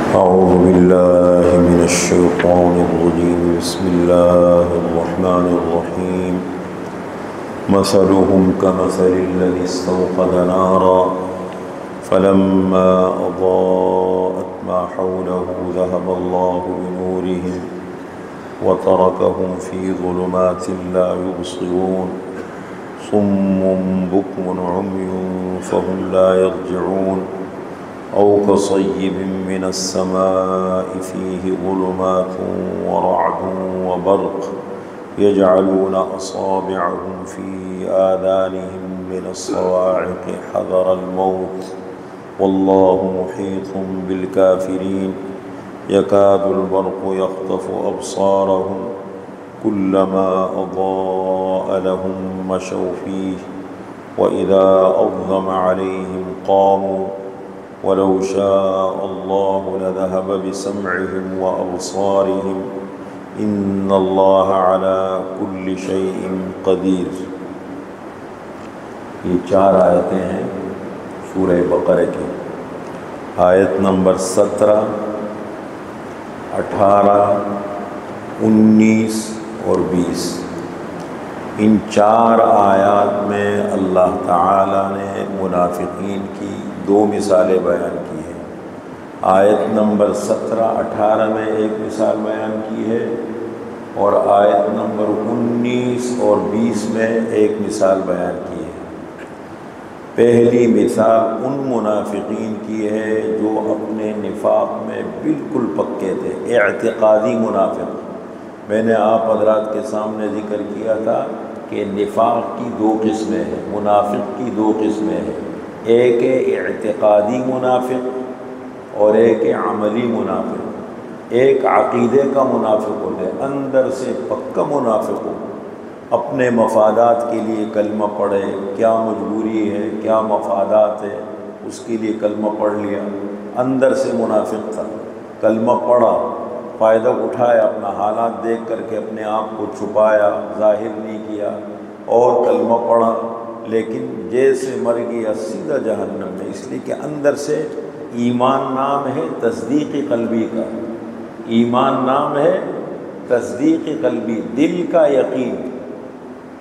أعوذ بالله من الشيطان الرجيم. بسم الله الرحمن الرحيم. مثلهم كمثل الذي استوقد نارا فلما أضاءت ما حوله ذهب الله بنورهم وتركهم في ظلمات لا يبصرون صم بكم عمي فهم لا يرجعون أو كصيب من السماء فيه ظلمات ورعد وبرق يجعلون أصابعهم في آذانهم من الصواعق حذر الموت والله محيط بالكافرين يكاد البرق يخطف أبصارهم كلما أضاء لهم مشوا فيه وإذا أظلم عليهم قاموا ولو شاء الله لذهب بسمعهم وأبصارهم إن الله على كل شيء قدير۔ یہ 4 آیتیں ہیں سورہ بقرہ کی۔ آیت نمبر 17، 18، 19 اور 20۔ ان 4 آیات میں اللہ تعالیٰ نے منافقین کی 2 مثالیں بیان کی ہیں۔ آیت نمبر 17، 18 میں ایک مثال بیان کی ہے اور آیت نمبر 19 اور 20 میں ایک مثال بیان کی ہے۔ پہلی مثال ان منافقین کی ہے جو اپنے نفاق میں بالکل پکے تھے، اعتقادی منافق۔ میں نے آپ حضرات کے سامنے ذکر کیا تھا کہ نفاق کی 2 قسمیں ہیں، منافق کی 2 قسمیں ہیں، ایک ہے اعتقادی منافق اور ایک ہے عملی منافق۔ ایک عقیدے کا منافق ہوتا ہے، اندر سے پکا منافق ہو، اپنے مفادات کے لیے کلمہ پڑھے، کیا مجبوری ہے کیا مفادات ہے اس کے لیے کلمہ پڑھ لیا، اندر سے منافق تھا، کلمہ پڑھا، فائدہ اٹھایا، اپنا حالات دیکھ کر کے اپنے آپ کو چھپایا، ظاہر نہیں کیا اور کلمہ پڑھا، لیکن جیسے مر گیا سیدھا جہنم میں، اس لیے کہ اندر سے ایمان نام ہے تصدیق قلبی کا، ایمان نام ہے تصدیق قلبی، دل کا یقین،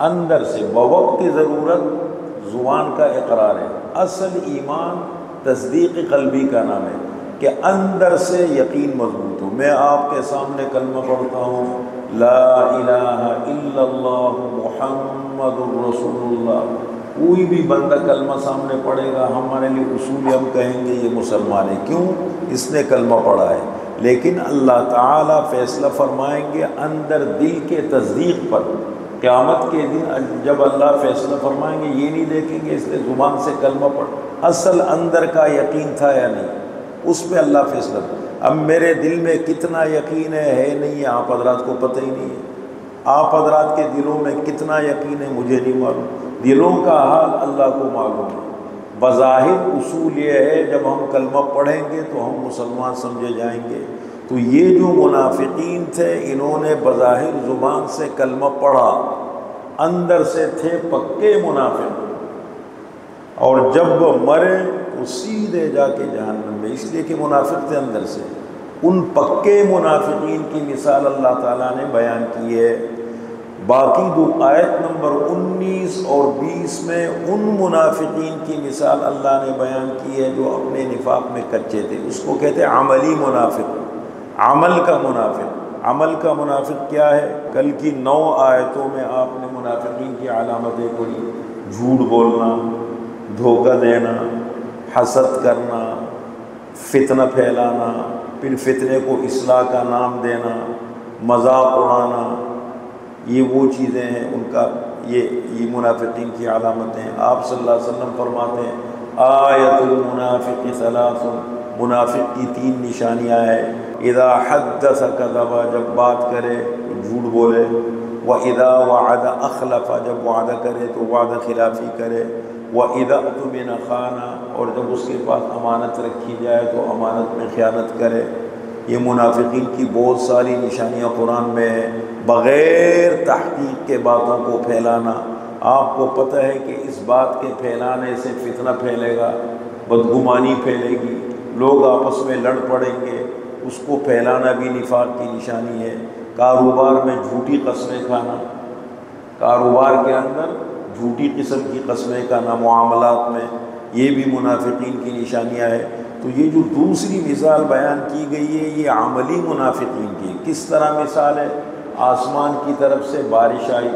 اندر سے بوقت ضرورت زبان کا اقرار ہے۔ اصل ایمان تصدیق قلبی کا نام ہے کہ اندر سے یقین مضبوط ہو۔ میں آپ کے سامنے کلمہ پڑھتا ہوں، لا الہ الا اللہ محمد الرسول اللہ، کوئی بھی بندہ کلمہ سامنے پڑھے گا، ہمارے لیے اصول ہم کہیں گے یہ مسلمان ہے، کیوں؟ اس نے کلمہ پڑھا ہے۔ لیکن اللہ تعالیٰ فیصلہ فرمائیں گے اندر دل کے تصدیق پر۔ قیامت کے دن جب اللہ فیصلہ فرمائیں گے یہ نہیں دیکھیں گے اس نے زبان سے کلمہ پڑھ، اصل اندر کا یقین تھا یا نہیں، اس میں اللہ فیصلہ۔ اب میرے دل میں کتنا یقین ہے نہیں ہے آپ حضرات کو پتہ ہی نہیں ہے، آپ حضرات کے دلوں میں کتنا یقین ہے مجھے نہیں معلوم، دلوں کا حال اللہ کو معلوم ہے۔ بظاہر اصول یہ ہے جب ہم کلمہ پڑھیں گے تو ہم مسلمان سمجھے جائیں گے۔ تو یہ جو منافقین تھے انہوں نے بظاہر زبان سے کلمہ پڑھا، اندر سے تھے پکے منافق، اور جب وہ مرے تو سیدھے جا کے جہنم میں، اس لیے کہ منافق تھے اندر سے۔ ان پکے منافقین کی مثال اللہ تعالیٰ نے بیان کی ہے۔ باقی 2 آیت نمبر 19 اور 20 میں ان منافقین کی مثال اللہ نے بیان کی ہے جو اپنے نفاق میں کچے تھے، اس کو کہتے ہیں عملی منافق، عمل کا منافق۔ عمل کا منافق کیا ہے؟ کل کی 9 آیتوں میں آپ نے منافقین کی علامتیں پڑھی، جھوٹ بولنا، دھوکہ دینا، حسد کرنا، فتنہ پھیلانا، پھر فتنے کو اصلاح کا نام دینا، مذاق اڑانا، یہ وہ چیزیں ہیں ان کا، یہ منافقین کی علامتیں ہیں۔ آپ صلی اللہ علیہ وسلم فرماتے ہیں آیت المنافق 3، منافق کی 3 نشانیاں ہیں۔ اذا حدث کذب، جب بات کرے تو جھوٹ بولے، واذا وعد اخلف، جب وعدہ کرے تو وعدہ خلافی کرے، واذا اؤتمن خان، اور جب اس کے پاس امانت رکھی جائے تو امانت میں خیانت کرے۔ یہ منافقین کی بہت ساری نشانیاں قرآن میں ہیں۔ بغیر تحقیق کے باتوں کو پھیلانا، آپ کو پتہ ہے کہ اس بات کے پھیلانے سے فتنہ پھیلے گا، بدگمانی پھیلے گی، لوگ آپس میں لڑ پڑیں گے، اس کو پھیلانا بھی نفاق کی نشانی ہے۔ کاروبار میں جھوٹی قسمیں کھانا، کاروبار کے اندر جھوٹی قسم کی قسمیں کھانا معاملات میں، یہ بھی منافقین کی نشانیاں ہیں۔ تو یہ جو دوسری مثال بیان کی گئی ہے یہ عملی منافقین کی۔ کس طرح مثال ہے؟ آسمان کی طرف سے بارش آئی،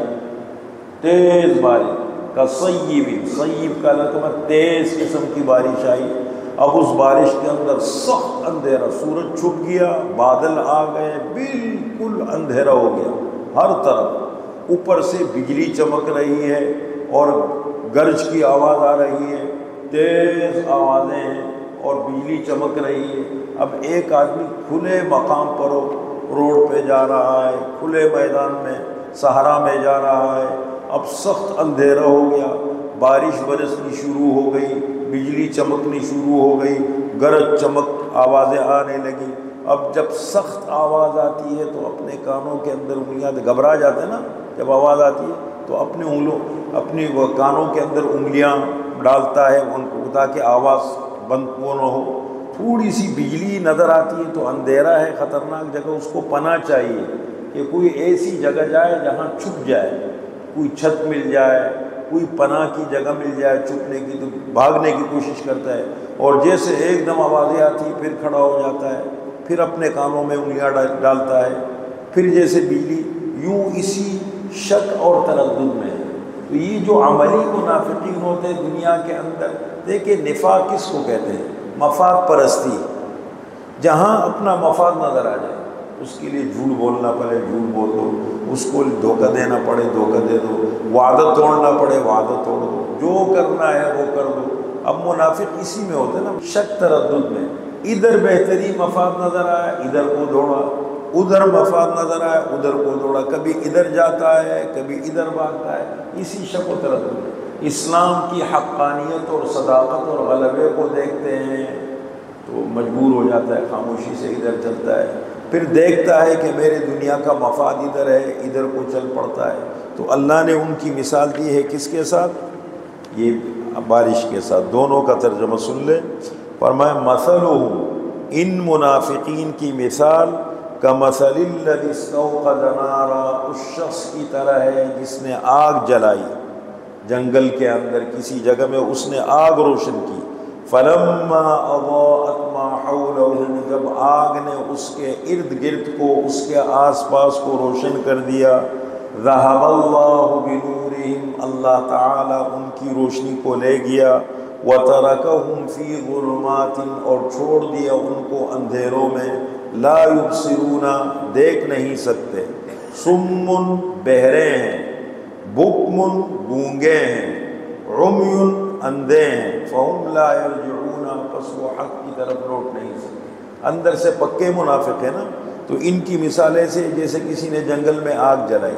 تیز بارش، کصیب، صیب کا لفظ تیز قسم کی بارش آئی، اب اس بارش کے اندر سخت اندھیرا، سورج چھپ گیا، بادل آ گئے، بالکل اندھیرا ہو گیا ہر طرف، اوپر سے بجلی چمک رہی ہے اور گرج کی آواز آ رہی ہے، تیز آوازیں ہیں اور بجلی چمک رہی ہے۔ اب ایک آدمی کھلے مقام پر روڈ پہ جا رہا ہے، کھلے میدان میں صحرا میں جا رہا ہے، اب سخت اندھیرا ہو گیا، بارش برسنی شروع ہو گئی، بجلی چمکنی شروع ہو گئی، گرج چمک آوازیں آنے لگی۔ اب جب سخت آواز آتی ہے تو اپنے کانوں کے اندر انگلیاں، گھبرا جاتے ہیں نا جب آواز آتی ہے، تو اپنی کانوں کے اندر انگلیاں ڈالتا ہے ان کو تاکہ آواز بند نہ ہو۔ تھوڑی سی بجلی نظر آتی ہے تو اندھیرا ہے، خطرناک جگہ، اس کو پناہ چاہیے کہ کوئی ایسی جگہ جائے جہاں چھپ جائے، کوئی چھت مل جائے، کوئی پناہ کی جگہ مل جائے چھپنے کی، تو بھاگنے کی کوشش کرتا ہے، اور جیسے ایک دم آوازیں آتی ہے پھر کھڑا ہو جاتا ہے، پھر اپنے کانوں میں انگلیاں ڈالتا ہے، پھر جیسے بجلی، یوں اسی شک اور تردد میں۔ تو یہ جو عملی منافقین ہوتے ہیں دنیا کے اندر، دیکھیں نفاق کس کو کہتے ہیں؟ مفاد پرستی، جہاں اپنا مفاد نظر آ جائے اس کے لیے جھوٹ بولنا پڑے جھوٹ بول دو، اس کو دھوکہ دینا پڑے دھوکہ دے دو، وعدہ توڑنا پڑے وعدہ توڑ دو، جو کرنا ہے وہ کر دو۔ اب منافق اسی میں ہوتے ہیں نا، شک تردد میں، ادھر بہترین مفاد نظر آیا ادھر کو دوڑا، ادھر مفاد نظر آیا ادھر کو دوڑا، کبھی ادھر جاتا ہے کبھی ادھر بھاگتا ہے، اسی شک و تردد میں۔ اسلام کی حقانیت اور صداقت اور غلبے کو دیکھتے ہیں تو مجبور ہو جاتا ہے، خاموشی سے ادھر چلتا ہے، پھر دیکھتا ہے کہ میرے دنیا کا مفاد ادھر ہے، ادھر کو چل پڑتا ہے۔ تو اللہ نے ان کی مثال دی ہے کس کے ساتھ؟ یہ بارش کے ساتھ۔ دونوں کا ترجمہ سن لیں۔ فرمایا مثلہم، ان منافقین کی مثال کمثل الذی استوقد نارا، اس شخص کی طرح ہے جس نے آگ جلائی، جنگل کے اندر کسی جگہ میں اس نے آگ روشن کی، فلما اضاءت ما حولہ، جب آگ نے اس کے ارد گرد کو، اس کے آس پاس کو روشن کر دیا، ذہب اللہ بنورہم، اللہ تعالی ان کی روشنی کو لے گیا، وترکہم فی ظلمات، اور چھوڑ دیا ان کو اندھیروں میں، لا یبصرون، دیکھ نہیں سکتے، صم، بہرے ہیں، بکم، گونگے ہیں، عمی، اندھے ہیں، فہم لا یرجعون، پس وہ حق کی طرف لوٹ نہیں سکتے۔ اندر سے پکے منافق ہے نا، تو ان کی مثالیں سے جیسے کسی نے جنگل میں آگ جلائی،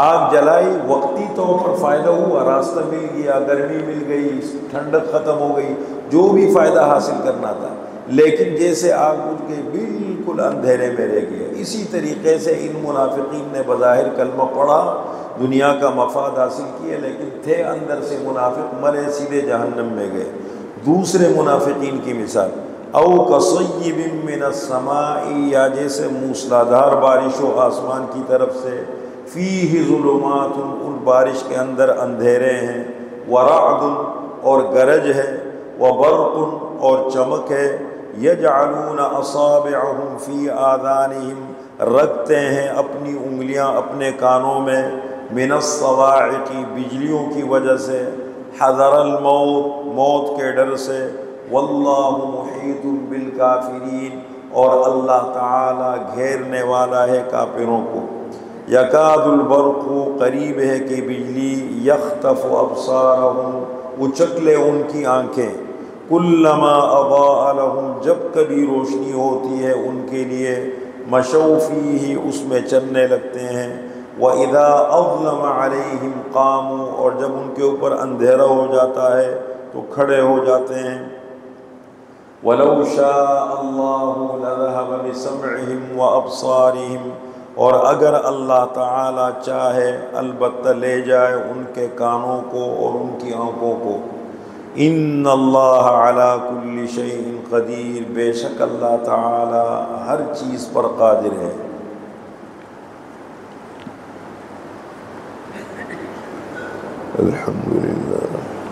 آگ جلائی وقتی طور پر فائدہ ہوا، راستہ مل گیا، گرمی مل گئی، ٹھنڈک ختم ہو گئی، جو بھی فائدہ حاصل کرنا تھا، لیکن جیسے آگ بجھ گئی بالکل اندھیرے میں رہ گیا۔ اسی طریقے سے ان منافقین نے بظاہر کلمہ پڑھا، دنیا کا مفاد حاصل کیے، لیکن تھے اندر سے منافق، مرے سیدھے جہنم میں گئے۔ دوسرے منافقین کی مثال، او کصیب من السماء، یا جیسے موسلادھار بارش ہو آسمان کی طرف سے، فیہ ظلمات، ان بارش کے اندر اندھیرے ہیں، ورعد، اور گرج ہے، وبرق، اور چمک ہے، یجعلون اصابعہم فی آذانہم، رکھتے ہیں اپنی انگلیاں اپنے کانوں میں، من الصواعق، بجلیوں کی وجہ سے، حذر الموت، موت کے ڈر سے، واللہ محیط بالکافرین، اور اللہ تعالی گھیرنے والا ہے کافروں کو۔ یکاد البرق، قریب ہے کہ بجلی، یخطف ابصارہم، اچک لے ان کی آنکھیں، کلما اضاء لہم، جب کبھی روشنی ہوتی ہے ان کے لیے، مشوا فیہ، اس میں چلنے لگتے ہیں، وَإِذَا أَظْلَمَ عَلَيْهِمْ قَامُوا، اور جب ان کے اوپر اندھیرا ہو جاتا ہے تو کھڑے ہو جاتے ہیں۔ وَلَوْ شَاءَ اللَّهُ لَذَهَبَ بِسَمْعِهِمْ وَأَبْصَارِهِمْ، اور اگر اللہ تعالی چاہے البتہ لے جائے ان کے کانوں کو اور ان کی آنکھوں کو، ان اللہ علی کل شیء قدیر، بے شک اللہ تعالی ہر چیز پر قادر ہے۔ الحمدللہ۔